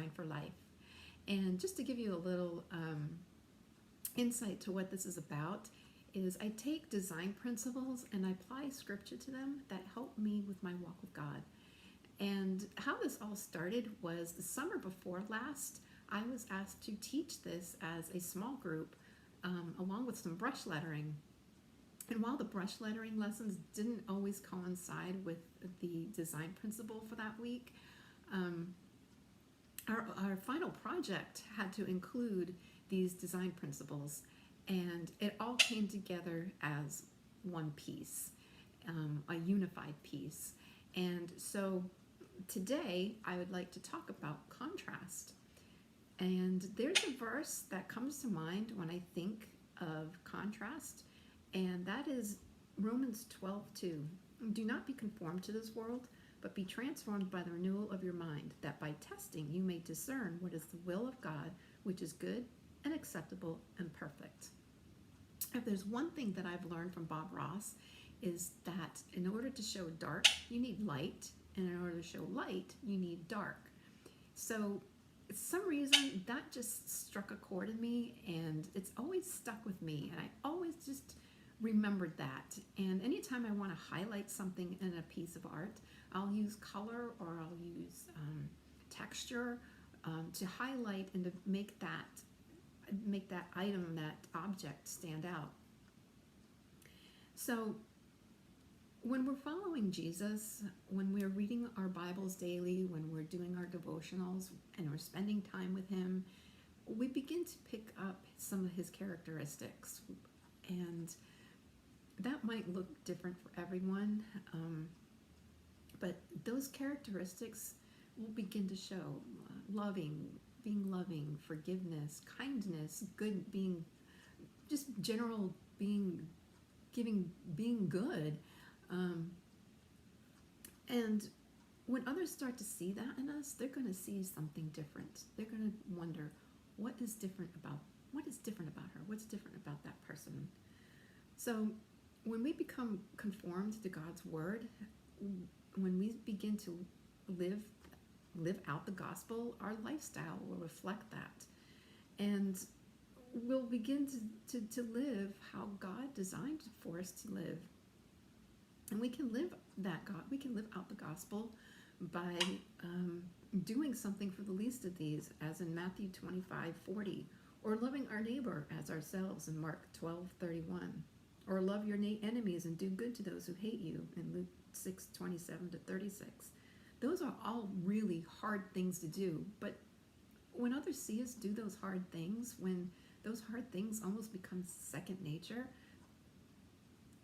Design for Life. And just to give you a little insight to what this is about, is I take design principles and I apply scripture to them that help me with my walk with God. And how this all started was the summer before last, I was asked to teach this as a small group along with some brush lettering. And while the brush lettering lessons didn't always coincide with the design principle for that week, our final project had to include these design principles, and it all came together as one piece, a unified piece. And so today I would like to talk about contrast. And there's a verse that comes to mind when I think of contrast, and that is Romans 12:2. Do not be conformed to this world, but be transformed by the renewal of your mind, that by testing you may discern what is the will of God, which is good and acceptable and perfect. If there's one thing that I've learned from Bob Ross, is that in order to show dark, you need light, and in order to show light, you need dark. So for some reason that just struck a chord in me, and it's always stuck with me, and I always just remembered that. And anytime I want to highlight something in a piece of art, I'll use color or I'll use texture to highlight and to make that item, that object, stand out. So when we're following Jesus, when we're reading our Bibles daily, when we're doing our devotionals and we're spending time with him, we begin to pick up some of his characteristics. And that might look different for everyone, but those characteristics will begin to show being loving, forgiveness, kindness, good, being just general, being good. And when others start to see that in us, they're going to see something different. They're going to wonder, what is different about her? What's different about that person? So when we become conformed to God's word, when we begin to live out the gospel, our lifestyle will reflect that. And we'll begin to live how God designed for us to live. And we can live out the gospel by doing something for the least of these, as in Matthew 25:40, or loving our neighbor as ourselves in Mark 12:31, or love your enemies and do good to those who hate you in Luke 6:27-36. Those are all really hard things to do, but when others see us do those hard things, when those hard things almost become second nature,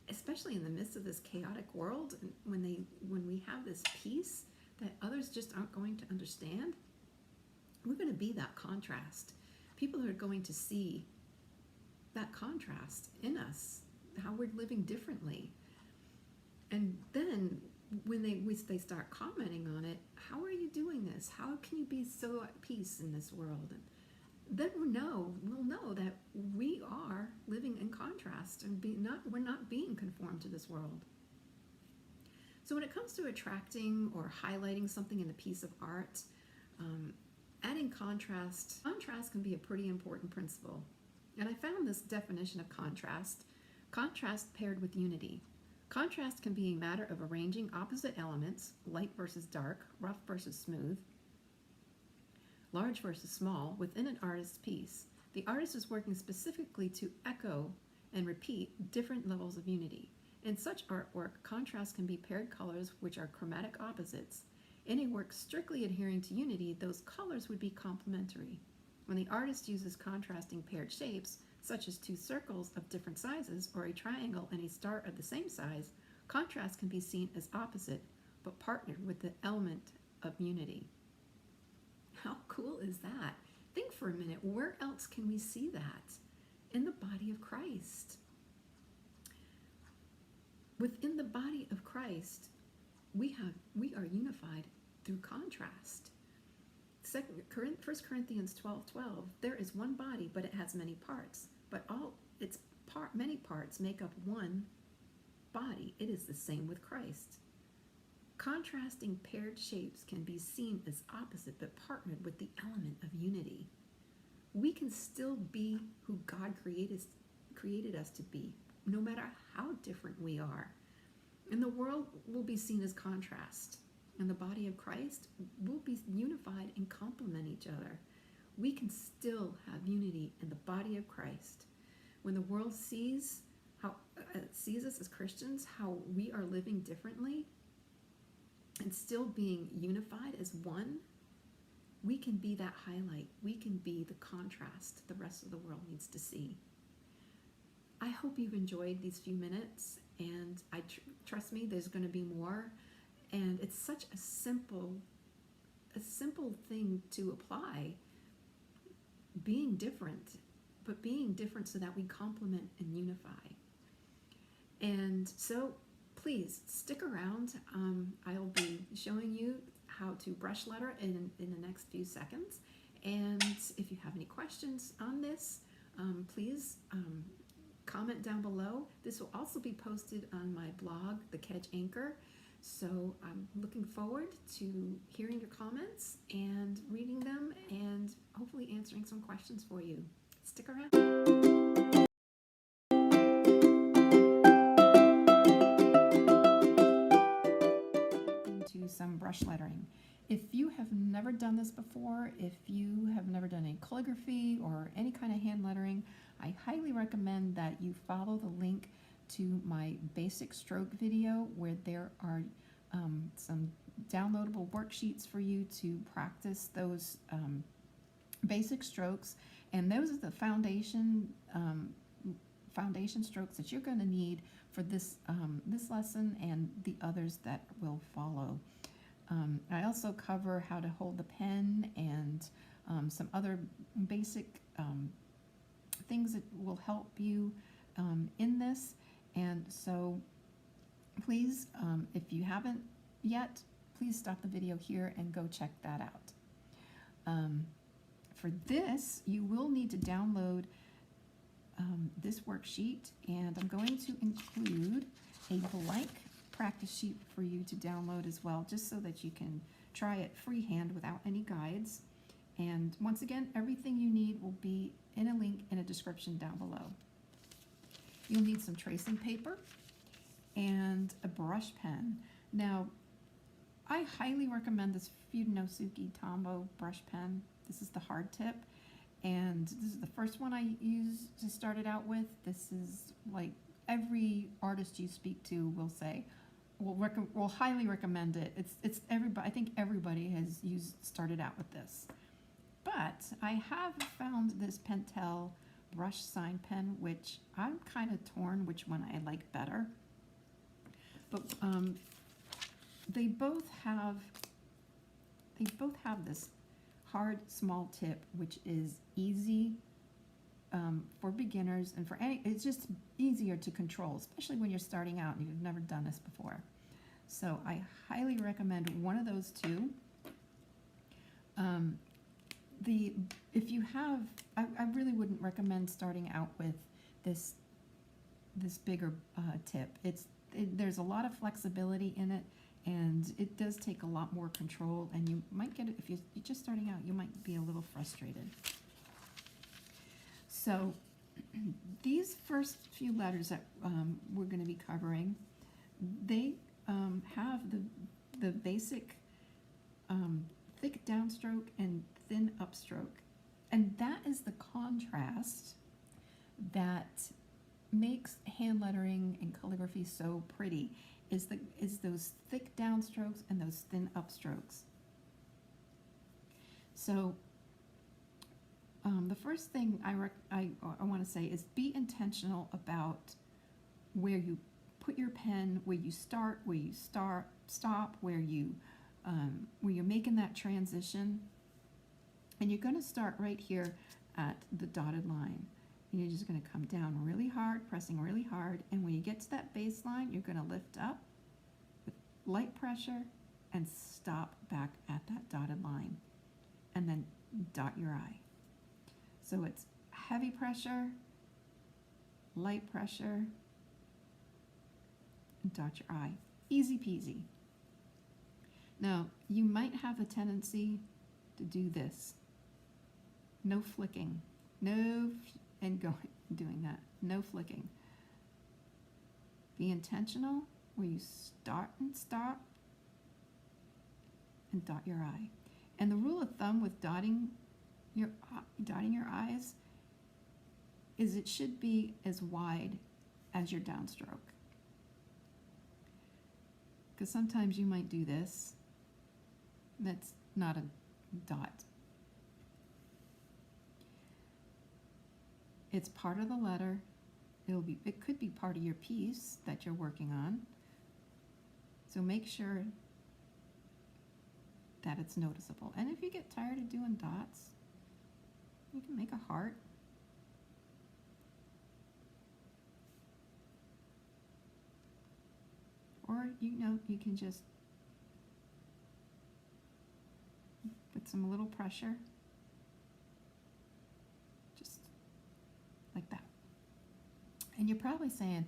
especially in the midst of this chaotic world, and when we have this peace that others just aren't going to understand, we're going to be that contrast. People are going to see that contrast in us, how we're living differently. And then when they start commenting on it, how are you doing this? How can you be so at peace in this world? And then we'll know that we are living in contrast, and we're not being conformed to this world. So when it comes to attracting or highlighting something in a piece of art, adding contrast can be a pretty important principle. And I found this definition of contrast paired with unity. Contrast can be a matter of arranging opposite elements, light versus dark, rough versus smooth, large versus small, within an artist's piece. The artist is working specifically to echo and repeat different levels of unity. In such artwork, contrast can be paired colors which are chromatic opposites. In a work strictly adhering to unity, those colors would be complementary. When the artist uses contrasting paired shapes, such as two circles of different sizes or a triangle and a star of the same size, contrast can be seen as opposite, but partnered with the element of unity. How cool is that? Think for a minute, where else can we see that? In the body of Christ. Within the body of Christ, we are unified through contrast. 1 Corinthians 12:12, there is one body, but it has many parts, but many parts make up one body. It is the same with Christ. Contrasting paired shapes can be seen as opposite but partnered with the element of unity. We can still be who God created us to be, no matter how different we are. And the world will be seen as contrast, and the body of Christ will be unified and complement each other. We can still have unity in the body of Christ. When the world sees us as Christians, how we are living differently, and still being unified as one, we can be that highlight. We can be the contrast the rest of the world needs to see. I hope you've enjoyed these few minutes, and trust me, there's going to be more. And it's such a simple thing to apply. Being different, but being different so that we complement and unify. And so please stick around. I'll be showing you how to brush letter in the next few seconds. And if you have any questions on this, please comment down below. This will also be posted on my blog, The Kedge Anchor. So I'm looking forward to hearing your comments and reading them and hopefully answering some questions for you. Stick around. Into some brush lettering. If you have never done this before, if you have never done any calligraphy or any kind of hand lettering, I highly recommend that you follow the link to my basic stroke video, where there are some downloadable worksheets for you to practice those basic strokes, and those are the foundation strokes that you're going to need for this lesson and the others that will follow. I also cover how to hold the pen and some other basic things that will help you in this. And so please, if you haven't yet, please stop the video here and go check that out. For this, you will need to download this worksheet, and I'm going to include a blank practice sheet for you to download as well, just so that you can try it freehand without any guides. And once again, everything you need will be in a link in a description down below. You'll need some tracing paper and a brush pen. Now, I highly recommend this Fudenosuke Tombow brush pen. This is the hard tip, and this is the first one I used to start it out with. This is like every artist you speak to will say, will highly recommend it. It's everybody. I think everybody has started out with this. But I have found this Pentel brush sign pen, which I'm kind of torn which one I like better. But they both have this hard small tip, which is easy for beginners and for any. It's just easier to control, especially when you're starting out and you've never done this before. So I highly recommend one of those two. If you have, I really wouldn't recommend starting out with this bigger tip. There's a lot of flexibility in it, and it does take a lot more control, and you might get it if you're just starting out. You might be a little frustrated. So these first few letters that we're going to be covering, they have the basic thick downstroke and thin upstroke, and that is the contrast that makes hand lettering and calligraphy so pretty. Is those thick downstrokes and those thin upstrokes. So the first thing I want to say is be intentional about where you put your pen, where you start, stop, where you're making that transition. And you're going to start right here at the dotted line. And you're just going to come down really hard, pressing really hard. And when you get to that baseline, you're going to lift up with light pressure and stop back at that dotted line. And then dot your eye. So it's heavy pressure, light pressure, and dot your eye. Easy peasy. Now, you might have a tendency to do this. No flicking. And doing that. No flicking. Be intentional where you start and stop and dot your I. And the rule of thumb with dotting your I's is it should be as wide as your downstroke. Because sometimes you might do this. That's not a dot. It's part of the letter. It could be part of your piece that you're working on. So make sure that it's noticeable. And if you get tired of doing dots, you can make a heart. Or, you can just put some little pressure, just like that. And you're probably saying,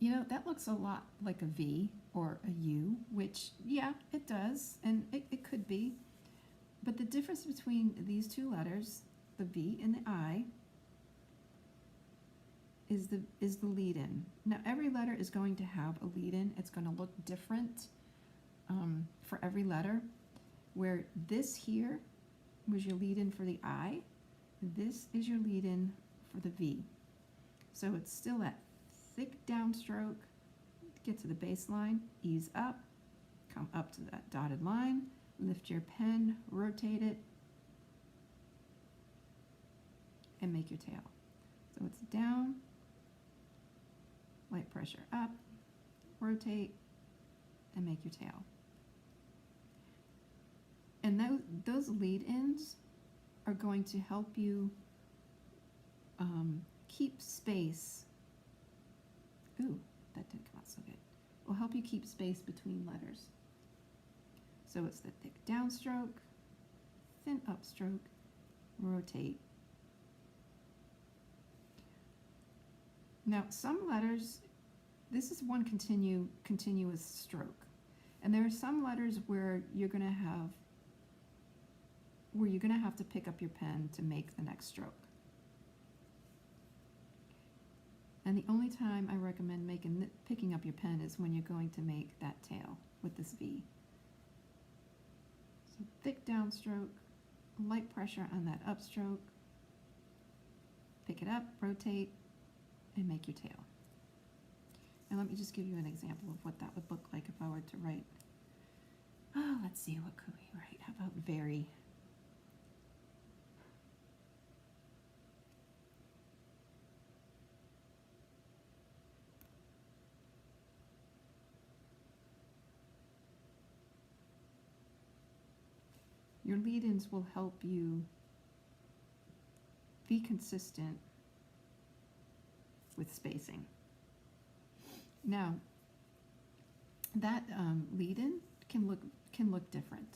that looks a lot like a V or a U, which, yeah, it does, and it could be. But the difference between these two letters, the V and the I, is the lead-in. Now, every letter is going to have a lead-in. It's going to look different for every letter, where this here was your lead-in for the I. This is your lead-in for the V. So it's still that thick downstroke. Get to the baseline, ease up, come up to that dotted line, lift your pen, rotate it, and make your tail. So it's down, light pressure up, rotate, and make your tail. And those lead-ins are going to help you keep space. Ooh, that didn't come out so good. Will help you keep space between letters. So it's the thick downstroke, thin upstroke, rotate. Now, some letters, this is one continuous stroke. And there are some letters where you're going to have to pick up your pen to make the next stroke. And the only time I recommend picking up your pen is when you're going to make that tail with this V. So thick downstroke, light pressure on that upstroke, pick it up, rotate, and make your tail. And let me just give you an example of what that would look like if I were to write. Oh, let's see, what could we write? How about very? Your lead-ins will help you be consistent with spacing. Now, that lead-in can look different.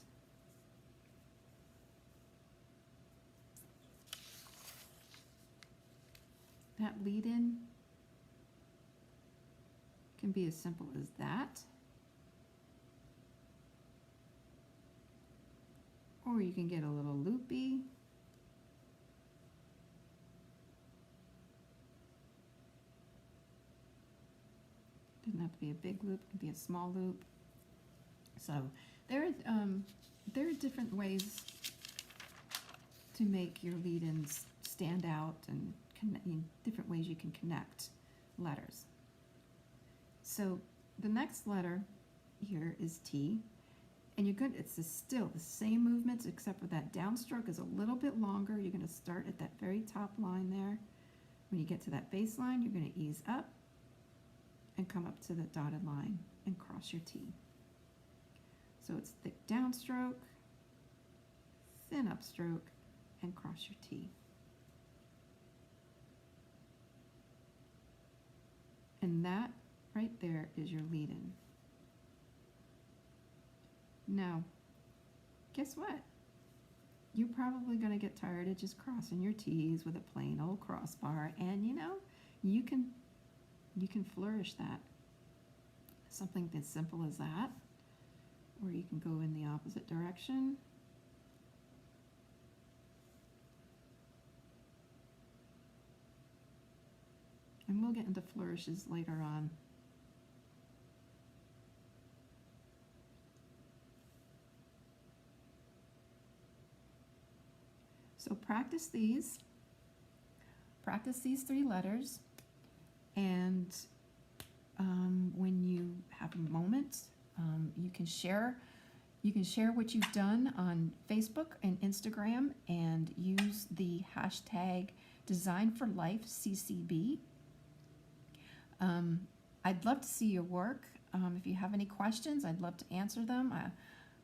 That lead-in can be as simple as that. Or you can get a little loopy. Doesn't have to be a big loop, it can be a small loop. So there are different ways to make your lead-ins stand out, and different ways you can connect letters. So the next letter here is T. And it's still the same movements, except for that downstroke is a little bit longer. You're going to start at that very top line there. When you get to that baseline, you're going to ease up and come up to the dotted line and cross your T. So it's thick downstroke, thin upstroke, and cross your T. And that right there is your lead-in. Now, guess what? You're probably going to get tired of just crossing your T's with a plain old crossbar, and you can flourish that. Something as simple as that or you can go in the opposite direction. And we'll get into flourishes later on. So practice these 3 letters, and when you have a moment, you can share what you've done on Facebook and Instagram, and use the hashtag DesignForLifeCCB. I'd love to see your work. If you have any questions, I'd love to answer them.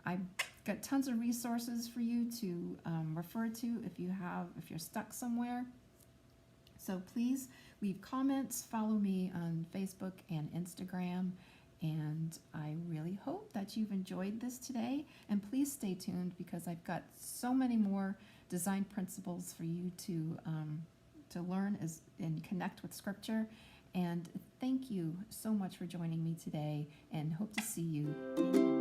I've got tons of resources for you to refer to if you're stuck somewhere. So please leave comments, follow me on Facebook and Instagram, and I really hope that you've enjoyed this today. And please stay tuned, because I've got so many more design principles for you to learn and connect with Scripture. And thank you so much for joining me today, and hope to see you in